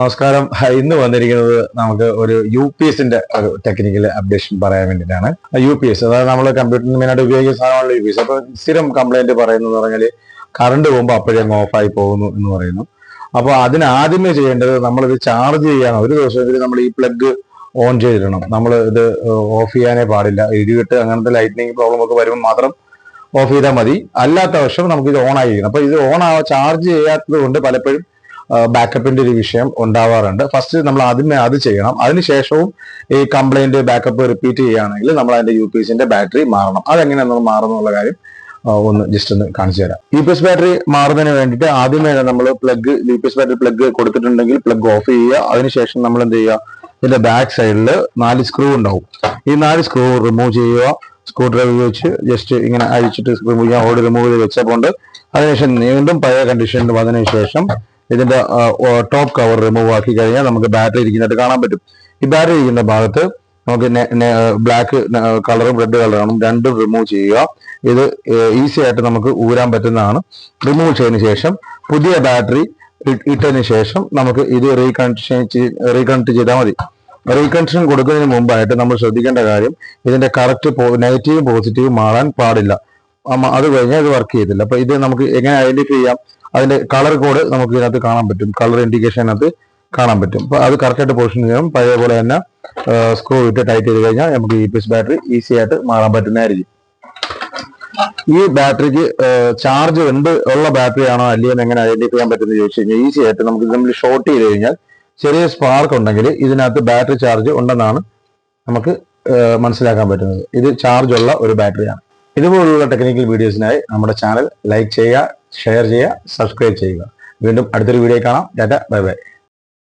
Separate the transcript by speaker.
Speaker 1: നമസ്കാരം. ഇന്ന് വന്നിരിക്കുന്നത് നമുക്ക് ഒരു യു പി എസിന്റെ ഒരു ടെക്നിക്കൽ അപ്ഡേഷൻ പറയാൻ വേണ്ടിയിട്ടാണ്. യു പി എസ് അതായത് നമ്മൾ കമ്പ്യൂട്ടറിന് മെയിനായിട്ട് ഉപയോഗിക്കുന്ന സാധനമാണ് യു പി എസ്. അപ്പൊ സ്ഥിരം കംപ്ലൈന്റ് പറയുന്നത് പറഞ്ഞാൽ കറണ്ട് പോകുമ്പോൾ അപ്പോഴേ ഓഫായി പോകുന്നു എന്ന് പറയുന്നു. അപ്പോൾ അതിന് ആദ്യമേ ചെയ്യേണ്ടത് നമ്മളിത് ചാർജ് ചെയ്യാൻ ഒരു ദിവസമെങ്കിലും നമ്മൾ ഈ പ്ലഗ് ഓൺ ചെയ്തിടണം. നമ്മൾ ഇത് ഓഫ് ചെയ്യാനേ പാടില്ല. ഇടിവെട്ട് അങ്ങനത്തെ ലൈറ്റ്നിങ് പ്രോബ്ലം ഒക്കെ വരുമ്പോൾ മാത്രം ഓഫ് ചെയ്താൽ മതി. അല്ലാത്ത വർഷം നമുക്ക് ഇത് ഓൺ ആയിരിക്കണം. അപ്പൊ ഇത് ചാർജ് ചെയ്യാത്തത് കൊണ്ട് പലപ്പോഴും ബാക്കപ്പിന്റെ ഒരു വിഷയം ഉണ്ടാവാറുണ്ട്. ഫസ്റ്റ് നമ്മൾ ആദ്യമേ അത് ചെയ്യണം. അതിനുശേഷവും ഈ കംപ്ലൈന്റ് ബാക്കപ്പ് റിപ്പീറ്റ് ചെയ്യുകയാണെങ്കിൽ നമ്മൾ അതിന്റെ യു പി എസിന്റെ ബാറ്ററി മാറണം. അതെങ്ങനെയാണ് നമ്മൾ മാറുന്നുള്ള കാര്യം ജസ്റ്റ് ഒന്ന് കാണിച്ചു തരാം. യു പി എസ് ബാറ്ററി മാറുന്നതിന് വേണ്ടിയിട്ട് ആദ്യമേ നമ്മൾ U P S battery plug കൊടുത്തിട്ടുണ്ടെങ്കിൽ പ്ലഗ് ഓഫ് ചെയ്യുക. അതിനുശേഷം നമ്മൾ എന്ത് ചെയ്യുക, ഇതിന്റെ ബാക്ക് സൈഡിൽ 4 സ്ക്രൂ ഉണ്ടാവും. ഈ 4 സ്ക്രൂ റിമൂവ് ചെയ്യുക. സ്ക്രൂ ഡ്രൈവർ വെച്ച് ജസ്റ്റ് ഇങ്ങനെ അഴിച്ചിട്ട് റിമൂവ് ചെയ്യാൻ ഓടി റിമൂവ് ചെയ്ത് വെച്ചപ്പോൾ അതിനുശേഷം വീണ്ടും പഴയ കണ്ടീഷനിൽ വന്നതിന് ശേഷം ഇതിന്റെ ടോപ്പ് കവർ റിമൂവ് ആക്കി കഴിഞ്ഞാൽ നമുക്ക് ബാറ്ററി ഇരിക്കുന്നതായിട്ട് കാണാൻ പറ്റും. ഈ ബാറ്ററി ഇരിക്കുന്ന ഭാഗത്ത് നമുക്ക് ബ്ലാക്ക് കളറും റെഡ് കളറും രണ്ടും റിമൂവ് ചെയ്യുക. ഇത് ഈസി ആയിട്ട് നമുക്ക് ഊരാൻ പറ്റുന്നതാണ്. റിമൂവ് ചെയ്തതിന് ശേഷം പുതിയ ബാറ്ററി ഇട്ടതിന് ശേഷം നമുക്ക് ഇത് റീകണക്ട് ചെയ്താൽ മതി. റീകണക്ഷൻ കൊടുക്കുന്നതിന് മുമ്പായിട്ട് നമ്മൾ ശ്രദ്ധിക്കേണ്ട കാര്യം, ഇതിന്റെ കറക്റ്റ് നെഗറ്റീവും പോസിറ്റീവും മാറാൻ പാടില്ല. അത് കഴിഞ്ഞാൽ ഇത് വർക്ക് ചെയ്തില്ല. അപ്പൊ ഇത് നമുക്ക് എങ്ങനെ ഐഡന്റിഫൈ ചെയ്യാം? അതിന്റെ കളർ കോഡ് നമുക്ക് ഇതിനകത്ത് കാണാൻ പറ്റും. കളർ ഇൻഡിക്കേഷനകത്ത് കാണാൻ പറ്റും. അപ്പൊ അത് കറക്റ്റായിട്ട് പൊസിഷൻ ചെയ്യണം. പഴയ പോലെ തന്നെ സ്ക്രൂ ഇട്ട് ടൈറ്റ് ചെയ്ത് കഴിഞ്ഞാൽ നമുക്ക് E P S battery easy ആയിട്ട് മാറാൻ പറ്റുന്നതായിരിക്കും. ഈ ബാറ്ററിക്ക് ചാർജ് ഉള്ള ബാറ്ററി ആണോ അല്ലയോ എന്ന് എങ്ങനെ ഐഡന്റിഫൈ ചെയ്യാൻ പറ്റുമെന്ന് ചോദിച്ചു കഴിഞ്ഞാൽ ഈസി ആയിട്ട് നമുക്ക് നമ്മൾ ഷോർട്ട് ചെയ്ത് കഴിഞ്ഞാൽ ചെറിയ സ്പാർക്ക് ഉണ്ടെങ്കിൽ ഇതിനകത്ത് ബാറ്ററി ചാർജ് ഉണ്ടെന്നാണ് നമുക്ക് മനസ്സിലാക്കാൻ പറ്റുന്നത്. ഇത് ചാർജ് ഉള്ള ഒരു ബാറ്ററിയാണ്. ഇതുപോലുള്ള ടെക്നിക്കൽ വീഡിയോസിനായി നമ്മുടെ ചാനൽ ലൈക്ക് ചെയ്യുക, ഷെയർ ചെയ്യുക, സബ്സ്ക്രൈബ് ചെയ്യുക. വീണ്ടും അടുത്തൊരു വീഡിയോ കാണാം. Tata, bye bye.